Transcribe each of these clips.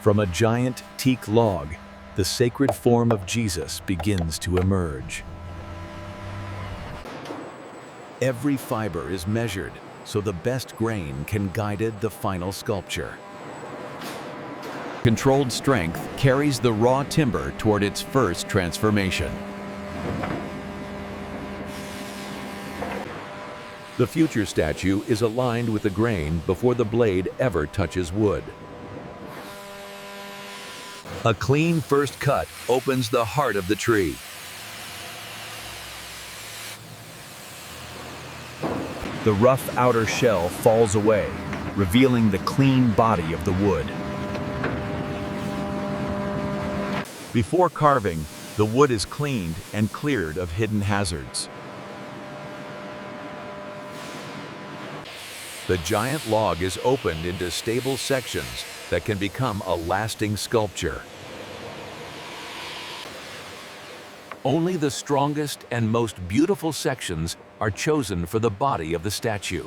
From a giant teak log, the sacred form of Jesus begins to emerge. Every fiber is measured, so the best grain can guide the final sculpture. Controlled strength carries the raw timber toward its first transformation. The future statue is aligned with the grain before the blade ever touches wood. A clean first cut opens the heart of the tree. The rough outer shell falls away, revealing the clean body of the wood. Before carving, the wood is cleaned and cleared of hidden hazards. The giant log is opened into stable sections that can become a lasting sculpture. Only the strongest and most beautiful sections are chosen for the body of the statue.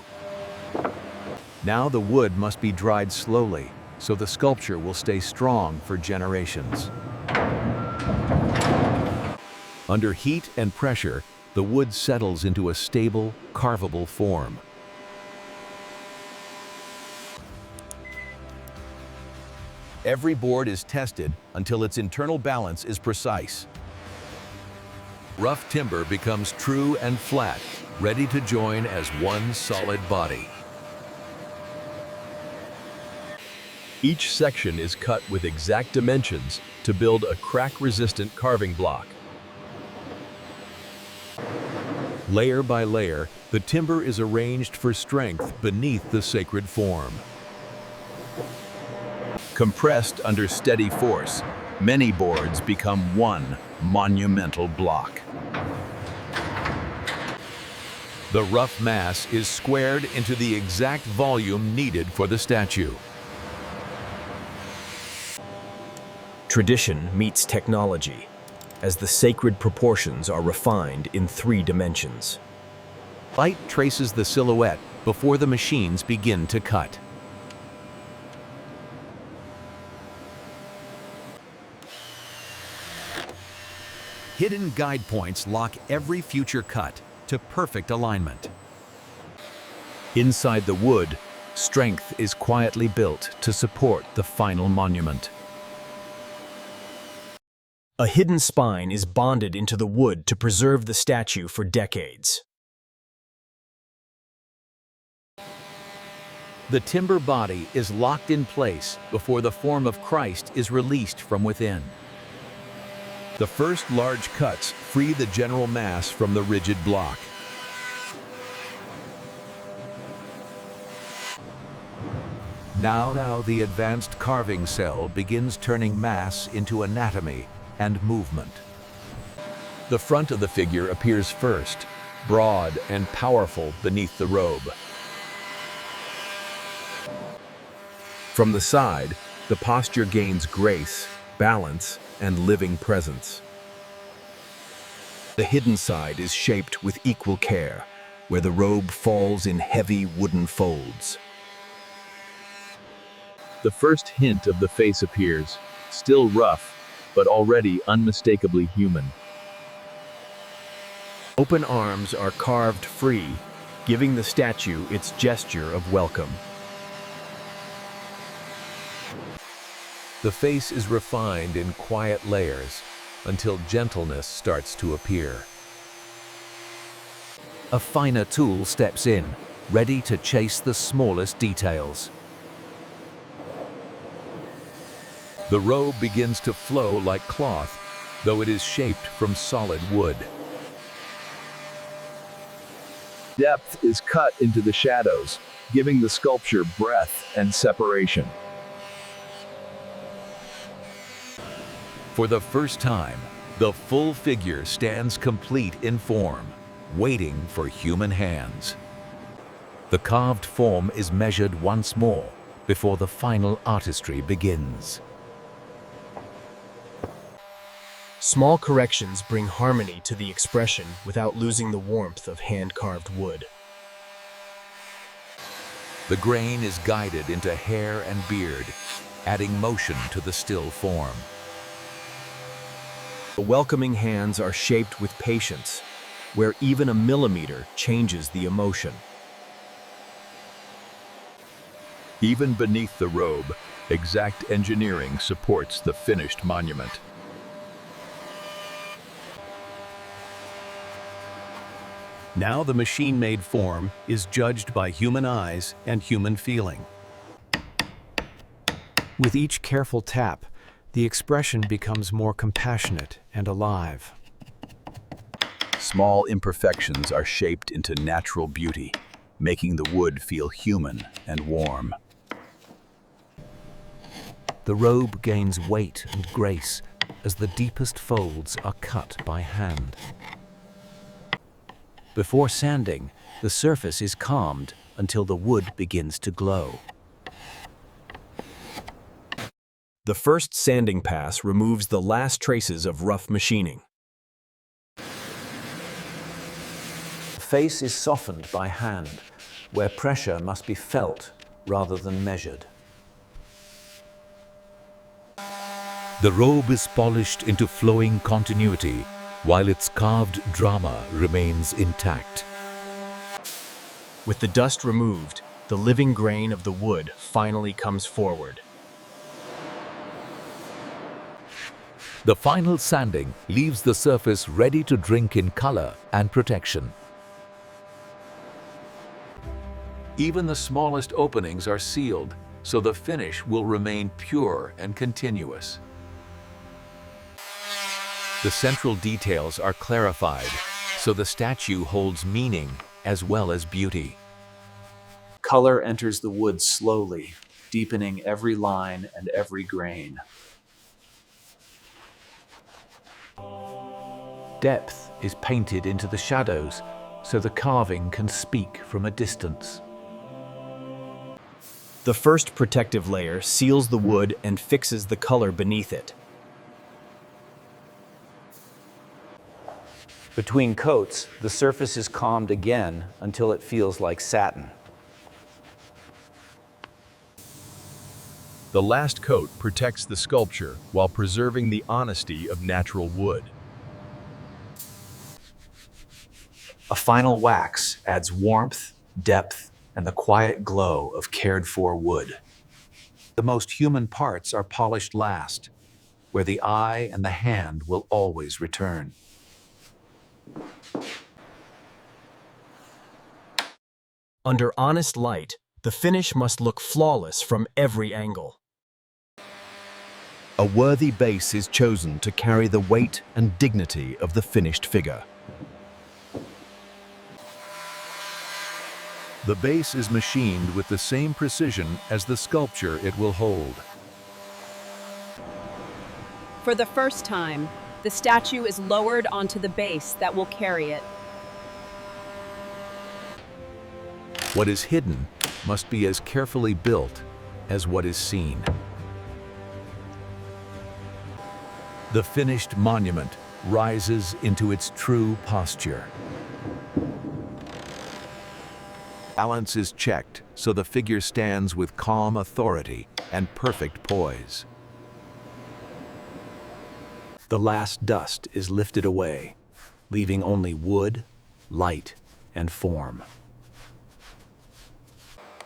Now the wood must be dried slowly, so the sculpture will stay strong for generations. Under heat and pressure, the wood settles into a stable, carvable form. Every board is tested until its internal balance is precise. Rough timber becomes true and flat, ready to join as one solid body. Each section is cut with exact dimensions to build a crack-resistant carving block. Layer by layer, the timber is arranged for strength beneath the sacred form. Compressed under steady force, many boards become one monumental block. The rough mass is squared into the exact volume needed for the statue. Tradition meets technology, as the sacred proportions are refined in 3 dimensions. Light traces the silhouette before the machines begin to cut. Hidden guide points lock every future cut to perfect alignment. Inside the wood, strength is quietly built to support the final monument. A hidden spine is bonded into the wood to preserve the statue for decades. The timber body is locked in place before the form of Christ is released from within. The first large cuts free the general mass from the rigid block. Now the advanced carving cell begins turning mass into anatomy and movement. The front of the figure appears first, broad and powerful beneath the robe. From the side, the posture gains grace, balance, and living presence. The hidden side is shaped with equal care, where the robe falls in heavy wooden folds. The first hint of the face appears, still rough, but already unmistakably human. Open arms are carved free, giving the statue its gesture of welcome. The face is refined in quiet layers until gentleness starts to appear. A finer tool steps in, ready to chase the smallest details. The robe begins to flow like cloth, though it is shaped from solid wood. Depth is cut into the shadows, giving the sculpture breadth and separation. For the first time, the full figure stands complete in form, waiting for human hands. The carved form is measured once more before the final artistry begins. Small corrections bring harmony to the expression without losing the warmth of hand-carved wood. The grain is guided into hair and beard, adding motion to the still form. The welcoming hands are shaped with patience, where even a millimeter changes the emotion. Even beneath the robe, exact engineering supports the finished monument. Now the machine-made form is judged by human eyes and human feeling. With each careful tap, the expression becomes more compassionate and alive. Small imperfections are shaped into natural beauty, making the wood feel human and warm. The robe gains weight and grace as the deepest folds are cut by hand. Before sanding, the surface is calmed until the wood begins to glow. The first sanding pass removes the last traces of rough machining. The face is softened by hand, where pressure must be felt rather than measured. The robe is polished into flowing continuity, while its carved drama remains intact. With the dust removed, the living grain of the wood finally comes forward. The final sanding leaves the surface ready to drink in color and protection. Even the smallest openings are sealed, so the finish will remain pure and continuous. The central details are clarified, so the statue holds meaning as well as beauty. Color enters the wood slowly, deepening every line and every grain. Depth is painted into the shadows, so the carving can speak from a distance. The first protective layer seals the wood and fixes the color beneath it. Between coats, the surface is calmed again until it feels like satin. The last coat protects the sculpture while preserving the honesty of natural wood. A final wax adds warmth, depth, and the quiet glow of cared-for wood. The most human parts are polished last, where the eye and the hand will always return. Under honest light, the finish must look flawless from every angle. A worthy base is chosen to carry the weight and dignity of the finished figure. The base is machined with the same precision as the sculpture it will hold. For the first time, the statue is lowered onto the base that will carry it. What is hidden must be as carefully built as what is seen. The finished monument rises into its true posture. Balance is checked so the figure stands with calm authority and perfect poise. The last dust is lifted away, leaving only wood, light, and form.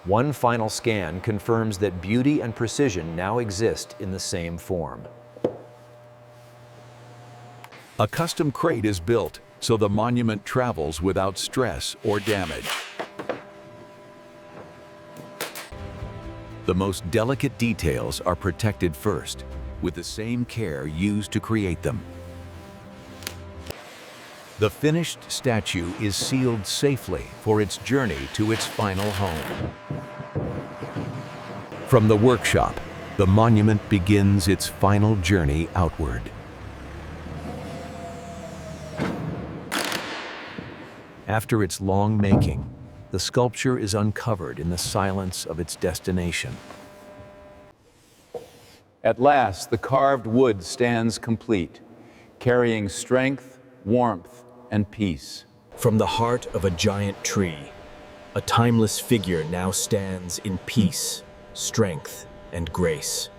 One final scan confirms that beauty and precision now exist in the same form. A custom crate is built so the monument travels without stress or damage. The most delicate details are protected first, with the same care used to create them. The finished statue is sealed safely for its journey to its final home. From the workshop, the monument begins its final journey outward. After its long making, the sculpture is uncovered in the silence of its destination. At last, the carved wood stands complete, carrying strength, warmth, and peace. From the heart of a giant tree, a timeless figure now stands in peace, strength, and grace.